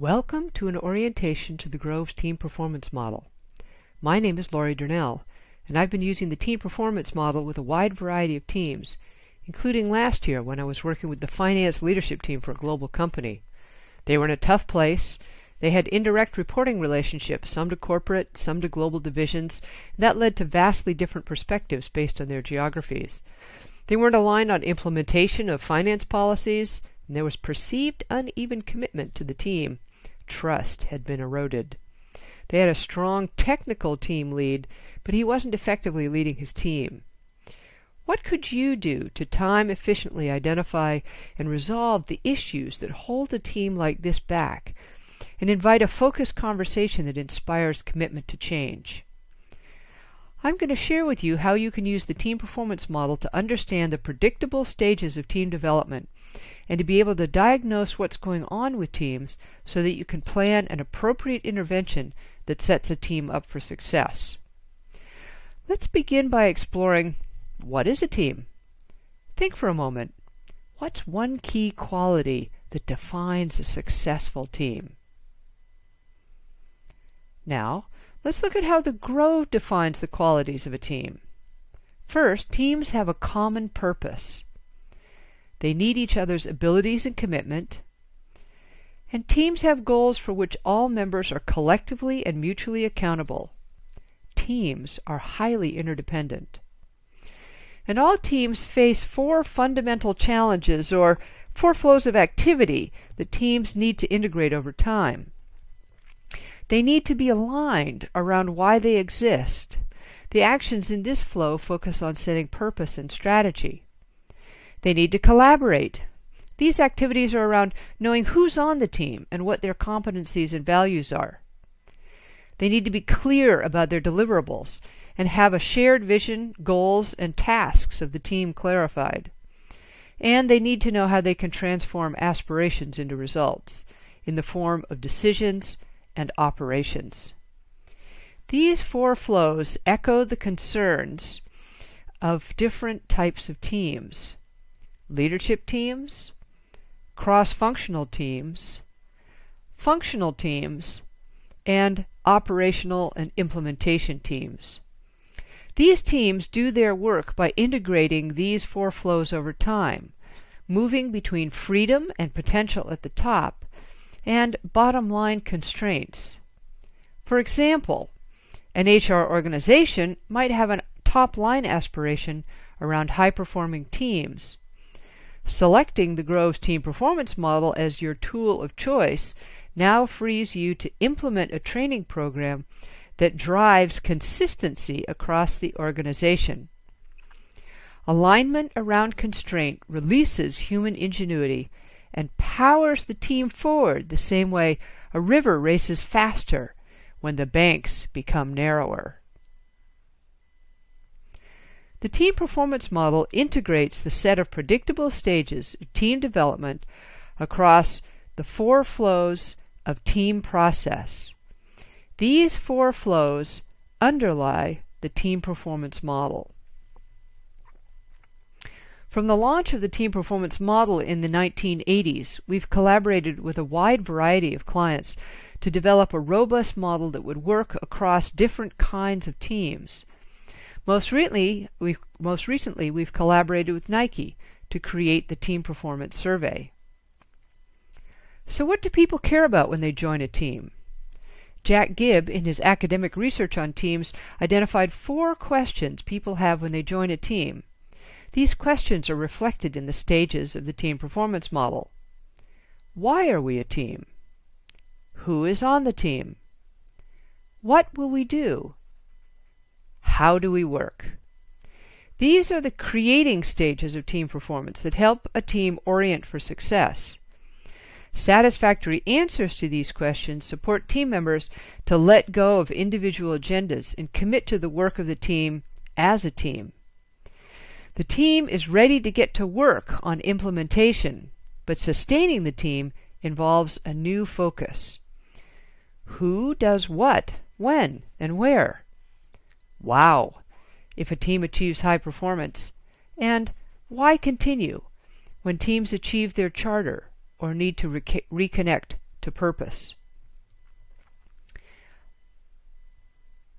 Welcome to an orientation to the Groves Team Performance Model. My name is Laurie Durnell, and I've been using the Team Performance Model with a wide variety of teams, including last year when I was working with the finance leadership team for a global company. They were in a tough place. They had indirect reporting relationships, some to corporate, some to global divisions. That led to vastly different perspectives based on their geographies. They weren't aligned on implementation of finance policies, and there was perceived uneven commitment to the team. Trust had been eroded. They had a strong technical team lead, but he wasn't effectively leading his team. What could you do to time efficiently identify and resolve the issues that hold a team like this back, and invite a focused conversation that inspires commitment to change? I'm going to share with you how you can use the team performance model to understand the predictable stages of team development and to be able to diagnose what's going on with teams so that you can plan an appropriate intervention that sets a team up for success. Let's begin by exploring, what is a team? Think for a moment. What's one key quality that defines a successful team? Now, let's look at how the Grove defines the qualities of a team. First, teams have a common purpose. They need each other's abilities and commitment, and teams have goals for which all members are collectively and mutually accountable. Teams are highly interdependent. And all teams face four fundamental challenges, or four flows of activity, that teams need to integrate over time. They need to be aligned around why they exist. The actions in this flow focus on setting purpose and strategy. They need to collaborate. These activities are around knowing who's on the team and what their competencies and values are. They need to be clear about their deliverables and have a shared vision, goals, and tasks of the team clarified. And they need to know how they can transform aspirations into results in the form of decisions and operations. These four flows echo the concerns of different types of teams: leadership teams, cross-functional teams, functional teams, and operational and implementation teams. These teams do their work by integrating these four flows over time, moving between freedom and potential at the top and bottom-line constraints. For example, an HR organization might have a top-line aspiration around high-performing teams. Selecting the Groves Team Performance Model as your tool of choice now frees you to implement a training program that drives consistency across the organization. Alignment around constraint releases human ingenuity and powers the team forward the same way a river races faster when the banks become narrower. The Team Performance Model integrates the set of predictable stages of team development across the four flows of team process. These four flows underlie the Team Performance Model. From the launch of the Team Performance Model in the 1980s, we've collaborated with a wide variety of clients to develop a robust model that would work across different kinds of teams. Most recently, we've collaborated with Nike to create the Team Performance Survey. So what do people care about when they join a team? Jack Gibb, in his academic research on teams, identified four questions people have when they join a team. These questions are reflected in the stages of the Team Performance Model. Why are we a team? Who is on the team? What will we do? How do we work? These are the creating stages of team performance that help a team orient for success. Satisfactory answers to these questions support team members to let go of individual agendas and commit to the work of the team as a team. The team is ready to get to work on implementation, but sustaining the team involves a new focus. Who does what, when, and where? Wow, if a team achieves high performance. And why continue when teams achieve their charter or need to reconnect to purpose.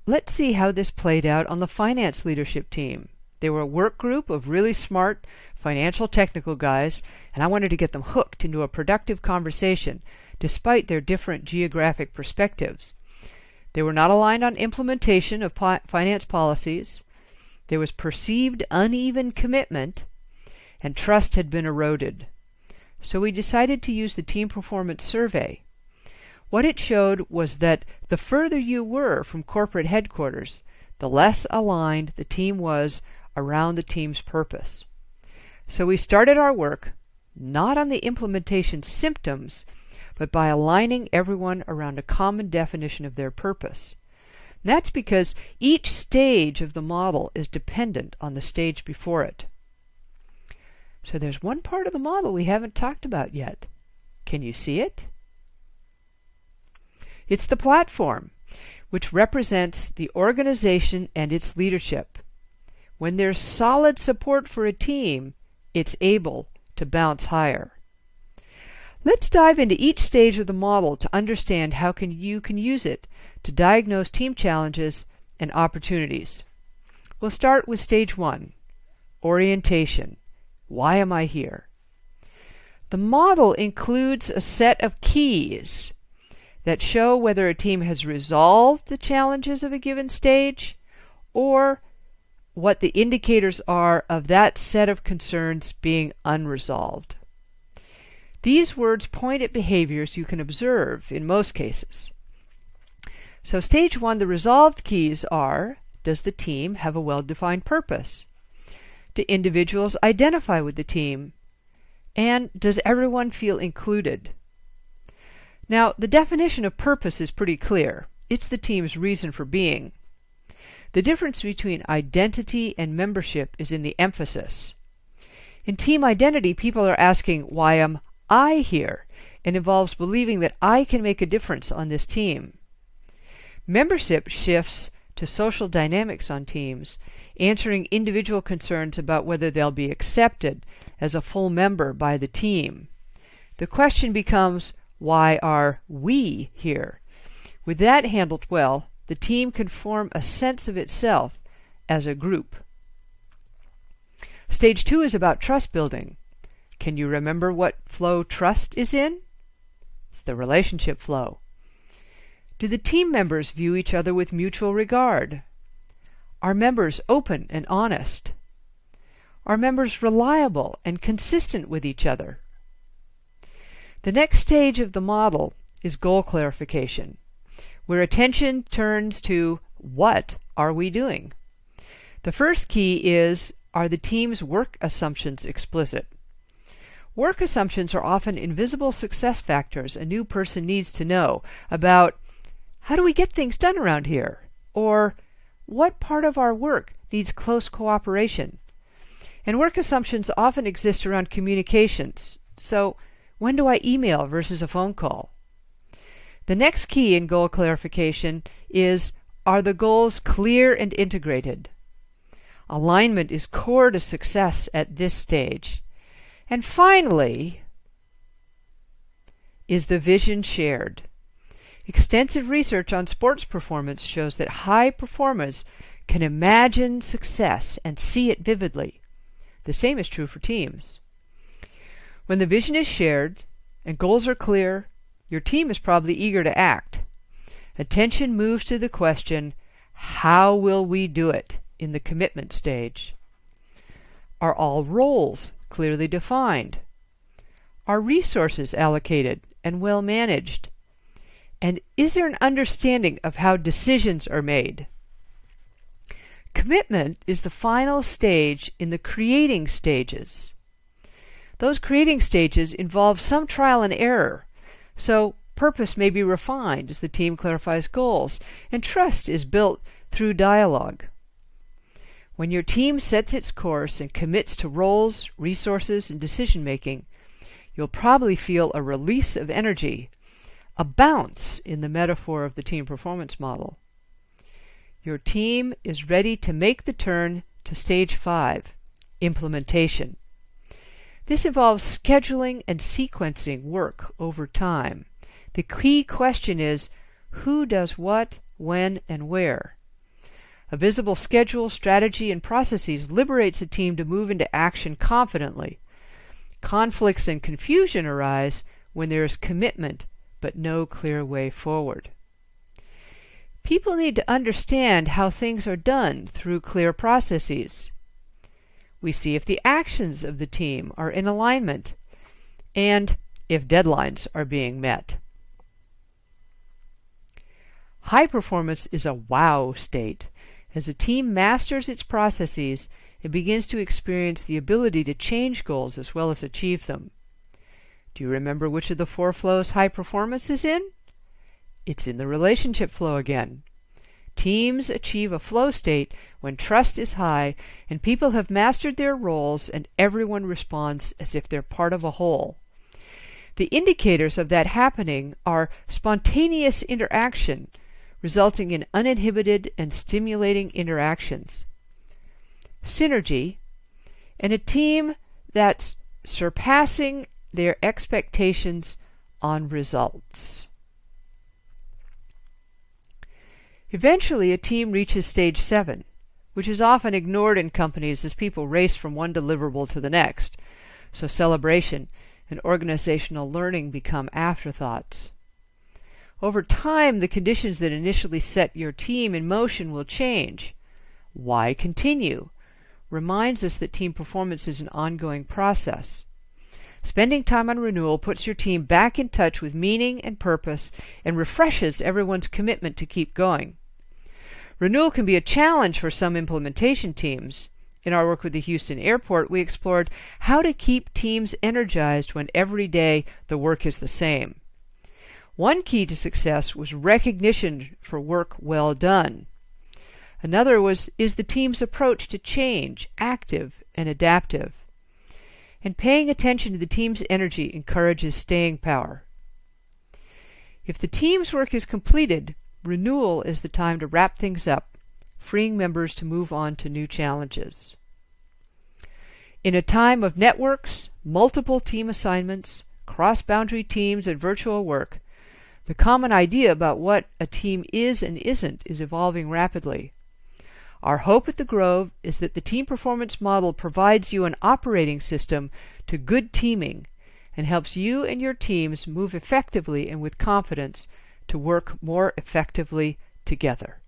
Let's see how this played out on the finance leadership team. They were a work group of really smart financial technical guys, and I wanted to get them hooked into a productive conversation despite their different geographic perspectives. They were not aligned on implementation of finance policies. There was perceived uneven commitment, and trust had been eroded. So we decided to use the team performance survey. What it showed was that the further you were from corporate headquarters, the less aligned the team was around the team's purpose. So we started our work not on the implementation symptoms, but by aligning everyone around a common definition of their purpose. And that's because each stage of the model is dependent on the stage before it. So there's one part of the model we haven't talked about yet. Can you see it? It's the platform, which represents the organization and its leadership. When there's solid support for a team, it's able to bounce higher. Let's dive into each stage of the model to understand how you can use it to diagnose team challenges and opportunities. We'll start with stage 1, orientation. Why am I here? The model includes a set of keys that show whether a team has resolved the challenges of a given stage or what the indicators are of that set of concerns being unresolved. These words point at behaviors you can observe in most cases. So stage 1, the resolved keys are: does the team have a well-defined purpose? Do individuals identify with the team? And does everyone feel included? Now, the definition of purpose is pretty clear. It's the team's reason for being. The difference between identity and membership is in the emphasis. In team identity, people are asking, why am I here? It involves believing that I can make a difference on this team. Membership shifts to social dynamics on teams, answering individual concerns about whether they'll be accepted as a full member by the team. The question becomes, why are we here? With that handled well, the team can form a sense of itself as a group. Stage 2 is about trust building. Can you remember what flow trust is in? It's the relationship flow. Do the team members view each other with mutual regard? Are members open and honest? Are members reliable and consistent with each other? The next stage of the model is goal clarification, where attention turns to what are we doing? The first key is, are the team's work assumptions explicit? Work assumptions are often invisible success factors a new person needs to know about how do we get things done around here? Or what part of our work needs close cooperation? And work assumptions often exist around communications. So when do I email versus a phone call? The next key in goal clarification is, are the goals clear and integrated? Alignment is core to success at this stage. And finally, is the vision shared? Extensive research on sports performance shows that high performers can imagine success and see it vividly. The same is true for teams. When the vision is shared and goals are clear, your team is probably eager to act. Attention moves to the question, how will we do it in the commitment stage? Are all roles clearly defined? Are resources allocated and well managed? And is there an understanding of how decisions are made? Commitment is the final stage in the creating stages. Those creating stages involve some trial and error, so purpose may be refined as the team clarifies goals, and trust is built through dialogue. When your team sets its course and commits to roles, resources, and decision-making, you'll probably feel a release of energy, a bounce in the metaphor of the team performance model. Your team is ready to make the turn to stage 5, implementation. This involves scheduling and sequencing work over time, The key question is, who does what, when, and where? A visible schedule, strategy, and processes liberates a team to move into action confidently. Conflicts and confusion arise when there is commitment but no clear way forward. People need to understand how things are done through clear processes. We see if the actions of the team are in alignment and if deadlines are being met. High performance is a wow state. As a team masters its processes, it begins to experience the ability to change goals as well as achieve them. Do you remember which of the 4 flows high performance is in? It's in the relationship flow again. Teams achieve a flow state when trust is high and people have mastered their roles and everyone responds as if they're part of a whole. The indicators of that happening are spontaneous interaction, resulting in uninhibited and stimulating interactions, synergy, and a team that's surpassing their expectations on results. Eventually, a team reaches stage 7, which is often ignored in companies as people race from one deliverable to the next, so celebration and organizational learning become afterthoughts. Over time, the conditions that initially set your team in motion will change. Why continue? Reminds us that team performance is an ongoing process. Spending time on Renewal puts your team back in touch with meaning and purpose and refreshes everyone's commitment to keep going. Renewal can be a challenge for some implementation teams. In our work with the Houston Airport, we explored how to keep teams energized when every day the work is the same. One key to success was recognition for work well done. Another is the team's approach to change, active and adaptive. And paying attention to the team's energy encourages staying power. If the team's work is completed, Renewal is the time to wrap things up, freeing members to move on to new challenges. In a time of networks, multiple team assignments, cross-boundary teams, and virtual work, the common idea about what a team is and isn't is evolving rapidly. Our hope at the Grove is that the Team Performance Model provides you an operating system to good teaming and helps you and your teams move effectively and with confidence to work more effectively together.